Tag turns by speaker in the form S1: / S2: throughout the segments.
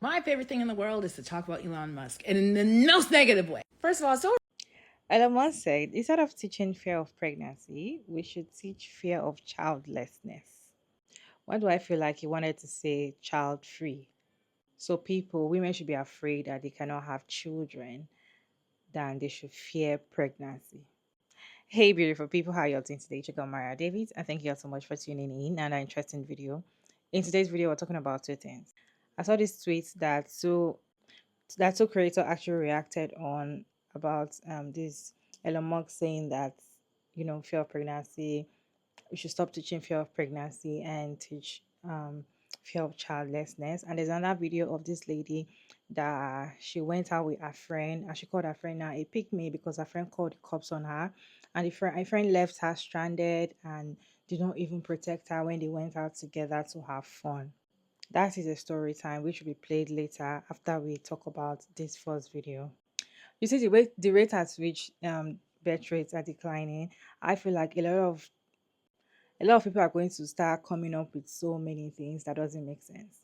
S1: My favorite thing in the world is to talk about Elon Musk, and in the most negative way. First of all, so
S2: Elon Musk said, instead of teaching fear of pregnancy, we should teach fear of childlessness. Why do I feel like he wanted to say child free? So women should be afraid that they cannot have children than they should fear pregnancy. Hey, beautiful people, how y'all doing today? Check out Maria David, and thank you all so much for tuning in and an interesting video. In today's video, we're talking about two things. I saw this tweet that two creator actually reacted on about this Elon Musk saying that fear of pregnancy, we should stop teaching fear of pregnancy and teach fear of childlessness. And there's another video of this lady that she went out with her friend and she called her friend now a pick me because her friend called the cops on her, and her friend left her stranded and did not even protect her when they went out together to have fun. That is a story time which will be played later after we talk about this first video. You see the rate at which birth rates are declining. I feel like a lot of people are going to start coming up with so many things that doesn't make sense.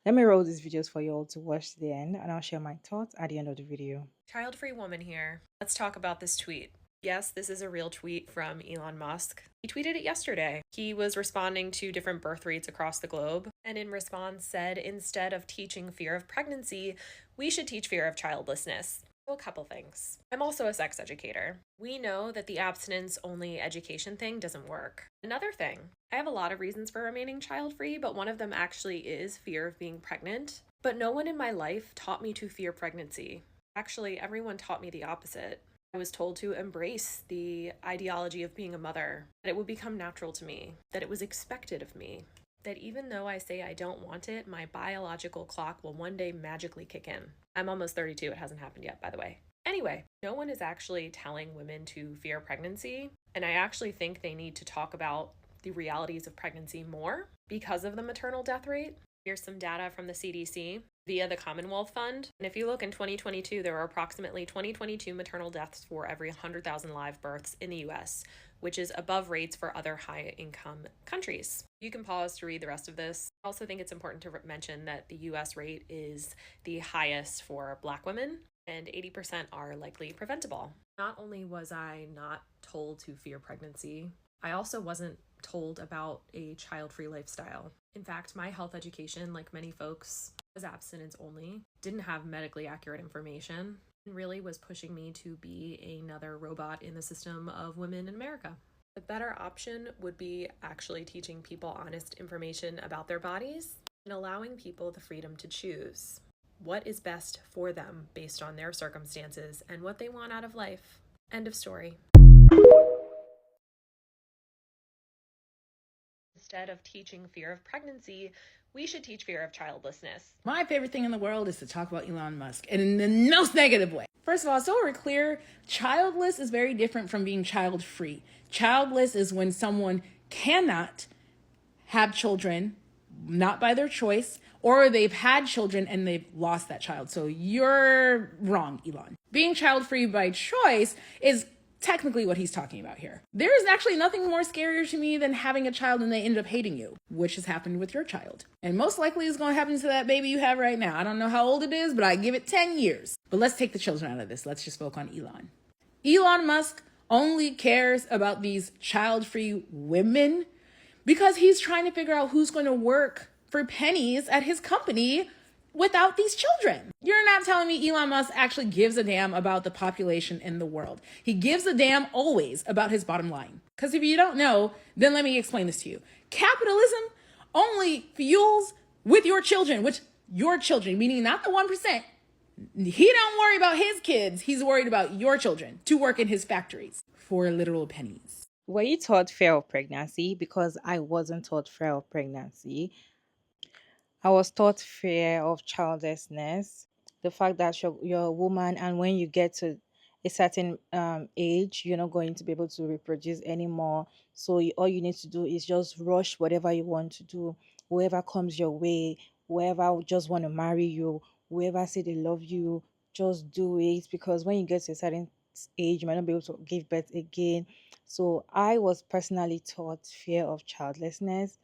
S2: Let me roll these videos for you all to watch to the end, and I'll share my thoughts at the end of the video.
S3: Child free woman here. Let's talk about this tweet. Yes, this is a real tweet from Elon Musk. He tweeted it yesterday. He was responding to different birth rates across the globe, and in response said, instead of teaching fear of pregnancy, we should teach fear of childlessness. A couple things. I'm also a sex educator. We know that the abstinence only education thing doesn't work. Another thing, I have a lot of reasons for remaining child free, but one of them actually is fear of being pregnant. But no one in my life taught me to fear pregnancy. Actually, everyone taught me the opposite. I was told to embrace the ideology of being a mother, that it would become natural to me, that it was expected of me, that even though I say I don't want it, my biological clock will one day magically kick in. I'm almost 32, it hasn't happened yet, by the way. Anyway, no one is actually telling women to fear pregnancy, and I actually think they need to talk about the realities of pregnancy more because of the maternal death rate. Here's some data from the CDC via the Commonwealth Fund. And if you look in 2022, there were approximately 2022 maternal deaths for every 100,000 live births in the US, which is above rates for other high-income countries. You can pause to read the rest of this. I also think it's important to mention that the US rate is the highest for Black women, and 80% are likely preventable. Not only was I not told to fear pregnancy, I also wasn't told about a child-free lifestyle. In fact, my health education, like many folks, was abstinence only, didn't have medically accurate information, and really was pushing me to be another robot in the system of women in America. The better option would be actually teaching people honest information about their bodies and allowing people the freedom to choose what is best for them based on their circumstances and what they want out of life. End of story. Instead of teaching fear of pregnancy, we should teach fear of childlessness.
S1: my favorite thing in the world is to talk about Elon Musk, and in the most negative way. First of all, so we're clear, childless is very different from being child free. Childless is when someone cannot have children, not by their choice, or they've had children and they've lost that child. So you're wrong, Elon. Being child free by choice is technically what he's talking about here. There is actually nothing more scarier to me than having a child and they end up hating you, which has happened with your child. And most likely is going to happen to that baby you have right now. I don't know how old it is, but I give it 10 years. But let's take the children out of this. Let's just focus on Elon. Elon Musk only cares about these child-free women because he's trying to figure out who's going to work for pennies at his company without these children. You're not telling me Elon Musk actually gives a damn about the population in the world. He gives a damn always about his bottom line. Because if you don't know, then let me explain this to you. Capitalism only fuels with your children, which your children, meaning not the 1%. He don't worry about his kids. He's worried about your children to work in his factories for literal pennies.
S2: Were you taught fear of pregnancy? Because I wasn't taught fear of pregnancy. I was taught fear of childlessness. The fact that you're a woman, and when you get to a certain age, you're not going to be able to reproduce anymore. So all you need to do is just rush whatever you want to do, whoever comes your way, whoever would just want to marry you, whoever say they love you, just do it, because when you get to a certain age, you might not be able to give birth again. So I was personally taught fear of childlessness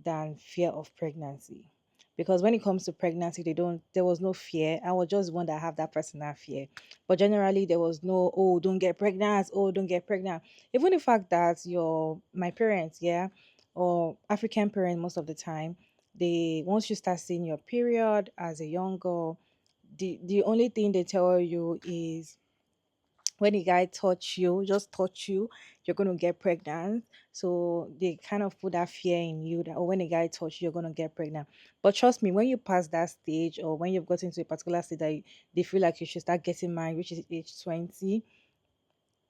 S2: than fear of pregnancy. because when it comes to pregnancy, there was no fear. I was just one that have that personal fear. But generally there was no, oh, don't get pregnant, oh, don't get pregnant. Even the fact that my parents, yeah, or African parents most of the time, they once you start seeing your period as a young girl, the only thing they tell you is when a guy touch you, just touch you, you're gonna get pregnant. So they kind of put that fear in you that, oh, when a guy touch you, you're gonna get pregnant. But trust me, when you pass that stage, or when you've gotten to a particular stage that they feel like you should start getting married, which is age 20,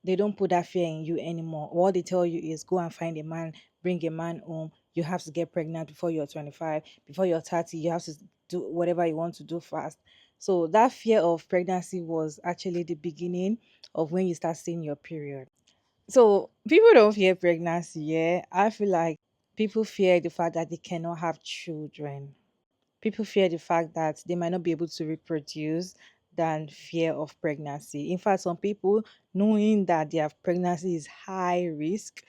S2: they don't put that fear in you anymore. What they tell you is go and find a man, bring a man home. You have to get pregnant before you're 25, before you're 30. You have to do whatever you want to do fast. So that fear of pregnancy was actually the beginning of when you start seeing your period. So people don't fear pregnancy, yeah. I feel like people fear the fact that they cannot have children. People fear the fact that they might not be able to reproduce than fear of pregnancy. In fact, some people, knowing that their pregnancy is high risk,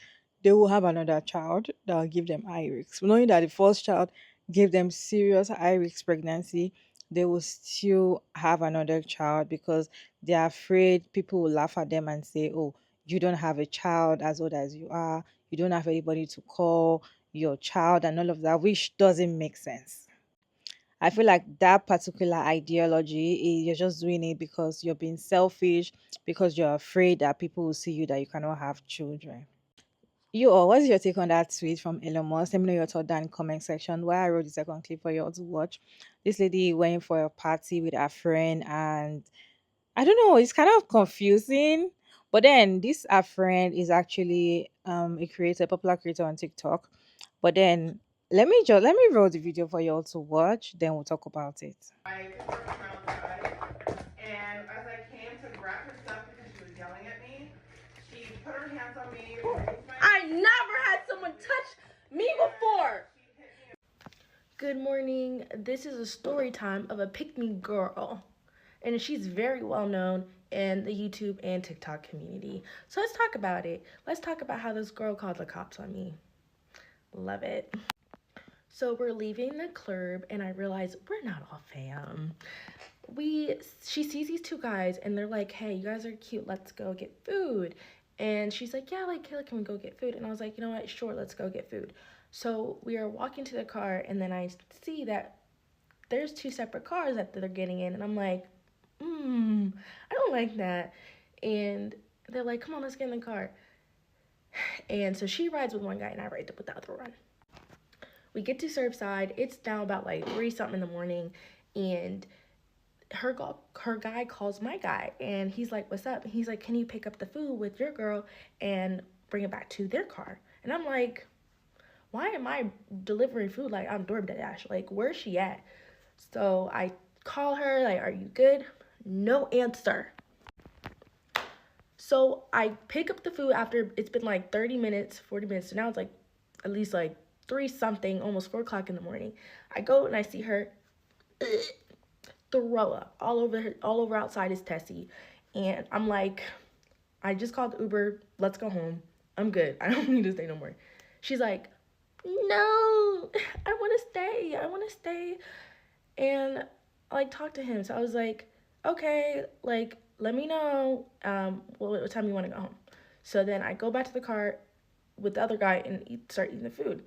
S2: they will have another child that will give them high risk. Knowing that the first child gave them serious high risk pregnancy, they will still have another child because they are afraid people will laugh at them and say, oh, you don't have a child as old as you are, you don't have anybody to call your child, and all of that, which doesn't make sense. I feel like that particular ideology, you're just doing it because you're being selfish, because you're afraid that people will see you that you cannot have children. You all, what's your take on that tweet from Elon Musk? Let me know your thought down in the comment section. Where I wrote the second clip for you all to watch. This lady went for a party with her friend, and I don't know, it's kind of confusing. But then this our friend is actually a creator, a popular creator on TikTok. But then let me roll the video for you all to watch, then we'll talk about it.
S1: I worked from outside, and as I came to grab her stuff because she was yelling at me, she put her hands on me. I never had someone touch me before.
S4: Good morning. This is a story time of a pick-me girl, and she's very well known in the YouTube and TikTok community. So let's talk about it. Let's talk about how this girl called the cops on me. Love it. So we're leaving the club, and I realize we're not all fam. She sees these two guys, and they're like, "Hey, you guys are cute. Let's go get food." And she's like, "Yeah, like, Kayla, can we go get food?" And I was like, "You know what? Sure, let's go get food." So we are walking to the car, and then I see that there's two separate cars that they're getting in, and I'm like, I don't like that. And they're like, "Come on, let's get in the car." And so she rides with one guy, and I ride with the other one. We get to Surfside. It's now about like 3 something in the morning, and her guy calls my guy, and he's like, "What's up?" And he's like, "Can you pick up the food with your girl and bring it back to their car?" And I'm like, why am I delivering food like I'm DoorDash? Like, where's she at? So I call her, like, "Are you good?" No answer. So I pick up the food after it's been like 30 minutes, 40 minutes. So now it's like at least like 3 something, almost 4 o'clock in the morning. I go and I see her throw up all over outside is Tessie. And I'm like, "I just called the Uber. Let's go home. I'm good. I don't need to stay no more." She's like, "No, I want to stay. I want to stay." And I like talk to him. So I was like, "Okay, like, let me know what time you want to go home." So then I go back to the car with the other guy and start eating the food.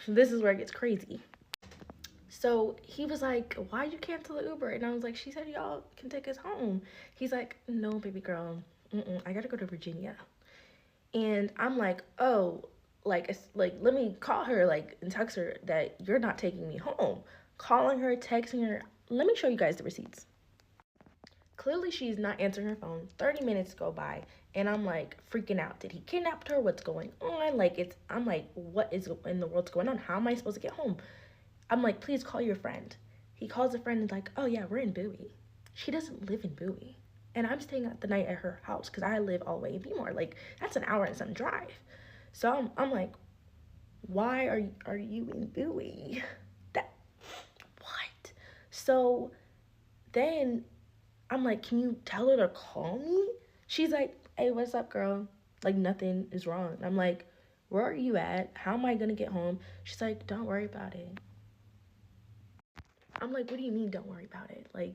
S4: This is where it gets crazy. So he was like, "Why'd you cancel the Uber?" And I was like, "She said y'all can take us home." He's like, "No, baby girl. I gotta go to Virginia." And I'm like, "Oh, like let me call her, like, and text her that you're not taking me home." Calling her, texting her. Let me show you guys the receipts. Clearly, she's not answering her phone. 30 minutes go by, and I'm like freaking out. Did he kidnap her? What's going on? I'm like, what is in the world's going on? How am I supposed to get home? I'm like, "Please call your friend." He calls a friend and like, "Oh yeah, we're in Bowie." She doesn't live in Bowie. And I'm staying the night at her house because I live all the way in Bmore. Like, that's an hour and some drive. So I'm like, why are you in Bowie? That, what? So then I'm like, "Can you tell her to call me?" She's like, "Hey, what's up, girl? Like, nothing is wrong." And I'm like, Where are you at? How am I gonna get home? She's like, don't worry about it. I'm like, what do you mean, don't worry about it? Like,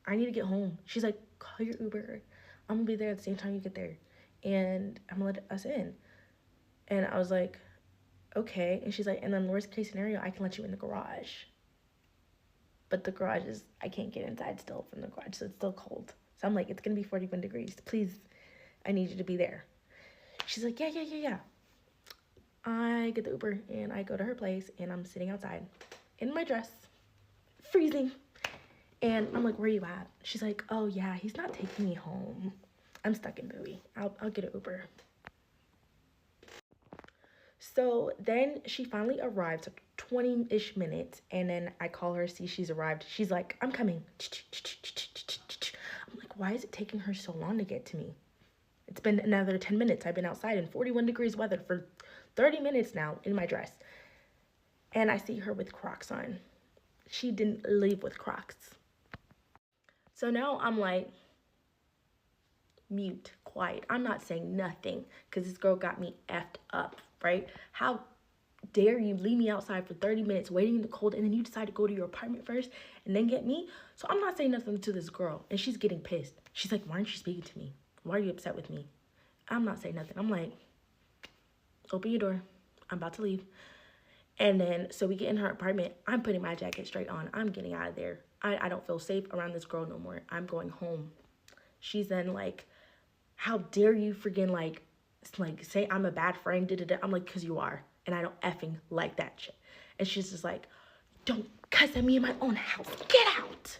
S4: I need to get home. She's like, call your Uber. I'm gonna be there at the same time you get there. And I'm gonna let us in. And I was like, okay. And she's like, and then worst case scenario, I can let you in the garage. But the garage is, I can't get inside still from the garage, so it's still cold. So I'm like, it's gonna be 41 degrees. Please, I need you to be there. She's like, yeah. I get the Uber and I go to her place and I'm sitting outside in my dress, freezing. And I'm like, where are you at? She's like, oh yeah, he's not taking me home. I'm stuck in Bowie. I'll get an Uber. So then she finally arrives, like 20-ish minutes, and then I call her, see she's arrived. She's like, I'm coming. I'm like, why is it taking her so long to get to me? It's been another 10 minutes. I've been outside in 41 degrees weather for 30 minutes now in my dress. And I see her with Crocs on. She didn't leave with Crocs. So now I'm like, mute, quiet. I'm not saying nothing because this girl got me effed up, right? How dare you leave me outside for 30 minutes waiting in the cold and then you decide to go to your apartment first and then get me? So I'm not saying nothing to this girl and she's getting pissed. She's like, why aren't you speaking to me? Why are you upset with me? I'm not saying nothing. I'm like, open your door. I'm about to leave. And then, so we get in her apartment. I'm putting my jacket straight on. I'm getting out of there. I don't feel safe around this girl no more. I'm going home. She's then like, how dare you friggin' like say I'm a bad friend. I'm like, because you are. And I don't effing like that shit. And she's just like, don't cuss at me in my own house. Get out.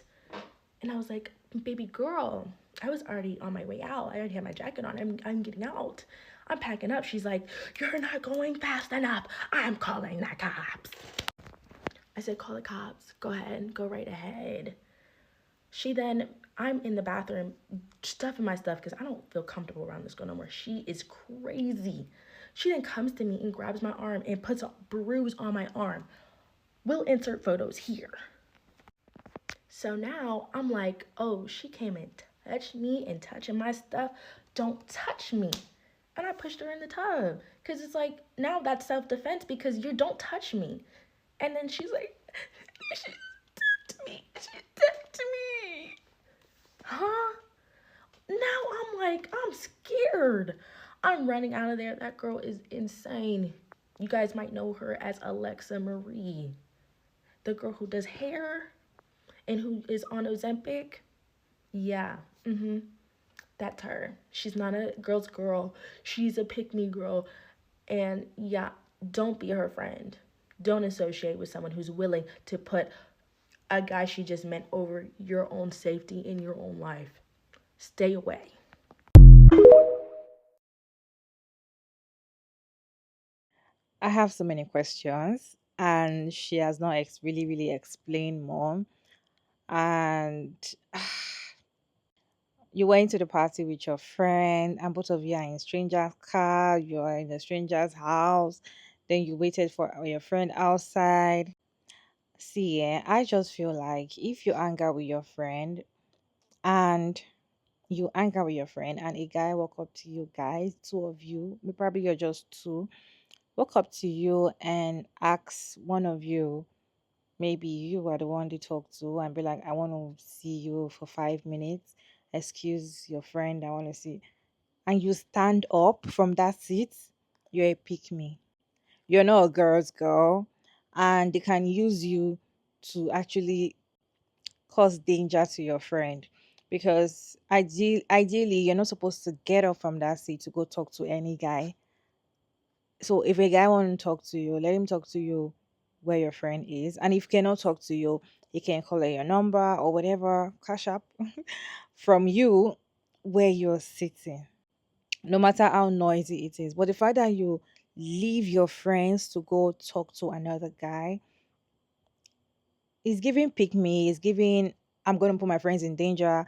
S4: And I was like, baby girl, I was already on my way out. I already had my jacket on. I'm getting out. I'm packing up. She's like, you're not going fast enough. I'm calling the cops. I said, call the cops. Go ahead. Go right ahead. I'm in the bathroom stuffing my stuff because I don't feel comfortable around this girl no more. She is crazy. She then comes to me and grabs my arm and puts a bruise on my arm. We'll insert photos here. So now I'm like, oh, she came and touched me and touching my stuff. Don't touch me. And I pushed her in the tub because it's like, now that's self-defense because you don't touch me. And then she's like, she touched me. She touched me. Huh? Now I'm like, I'm scared. I'm running out of there. That girl is insane. You guys might know her as Alexa Marie, the girl who does hair and who is on Ozempic. Yeah, that's her. She's not a girl's girl. She's a pick-me girl. And yeah, don't be her friend. Don't associate with someone who's willing to put a guy she just met over your own safety in your own life. Stay away.
S2: I have so many questions, and she has not really explained more. And you went to the party with your friend, and both of you are in stranger's car, you are in a stranger's house, then you waited for your friend outside. See, I just feel like if you hang out with your friend and a guy walk up to you guys, two of you, probably you're just two, walk up to you and ask one of you, maybe you are the one to talk to, and be like, I want to see you for 5 minutes. Excuse your friend, I want to see. And you stand up from that seat, you're a pick me. You're not a girl's girl. And they can use you to actually cause danger to your friend. Because ideally, you're not supposed to get up from that seat to go talk to any guy. So if a guy want to talk to you, let him talk to you where your friend is. And if he cannot talk to you, he can call your number or whatever, cash up from you where you're sitting, no matter how noisy it is. But the fact that you leave your friends to go talk to another guy is giving pick me, is giving I'm gonna put my friends in danger.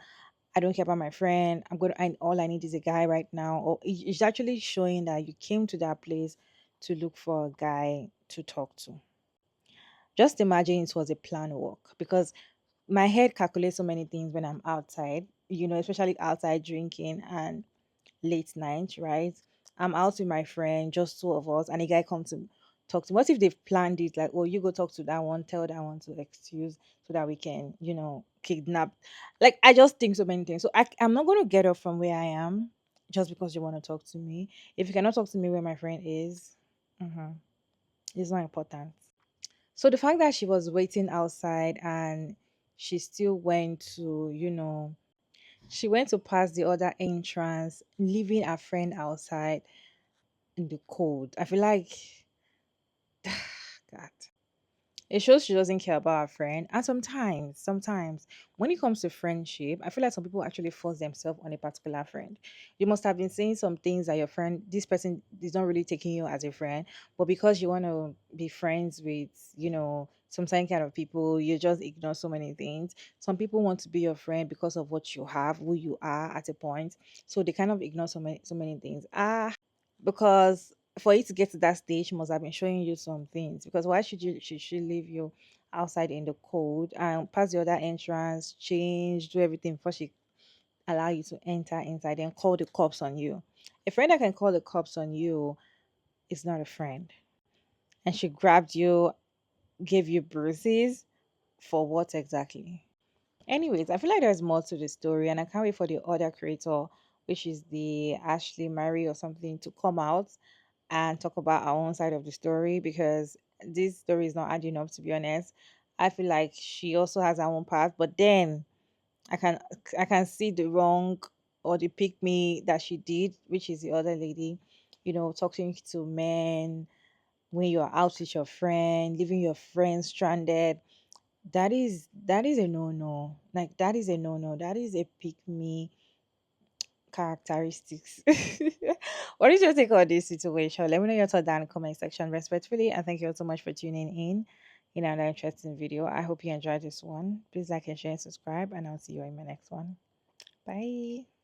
S2: I don't care about my friend. All I need is a guy right now. Or it's actually showing that you came to that place to look for a guy to talk to. Just imagine it was a plan walk because my head calculates so many things when I'm outside, especially outside drinking and late night, right? I'm out with my friend, just two of us, and a guy comes to talk to me. What if they've planned it like, oh, you go talk to that one, tell that one to excuse so that we can, kidnap. Like, I just think so many things. So I'm not going to get up from where I am just because you want to talk to me. If you cannot talk to me where my friend is, mhm, it's not important. So the fact that she was waiting outside and she still went to, she went to pass the other entrance, leaving her friend outside in the cold. I feel like, God. It shows she doesn't care about her friend. And sometimes, when it comes to friendship, I feel like some people actually force themselves on a particular friend. You must have been saying some things that your friend, this person is not really taking you as a friend, but because you want to be friends with, some certain kind of people, you just ignore so many things. Some people want to be your friend because of what you have, who you are at a point. So they kind of ignore so many things. Because for you to get to that stage, she must have been showing you some things. Because why should she leave you outside in the cold and pass the other entrance, change, do everything before she allow you to enter inside and call the cops on you? A friend that can call the cops on you is not a friend. And she grabbed you, gave you bruises for what exactly? Anyways, I feel like there's more to the story, and I can't wait for the other creator, which is the Ashley Mary or something, to come out and talk about our own side of the story, because this story is not adding up, to be honest. I feel like she also has her own path, but then I can I can see the wrong or the pick me that she did, which is the other lady, talking to men when you're out with your friend, leaving your friend stranded. That is a no-no. Like, that is a no-no. That is a pick me characteristics. What is your take on this situation? Let me know your thoughts down in the comment section respectfully. And thank you all so much for tuning in another interesting video. I hope you enjoyed this one. Please like and share and subscribe, and I'll see you in my next one. Bye.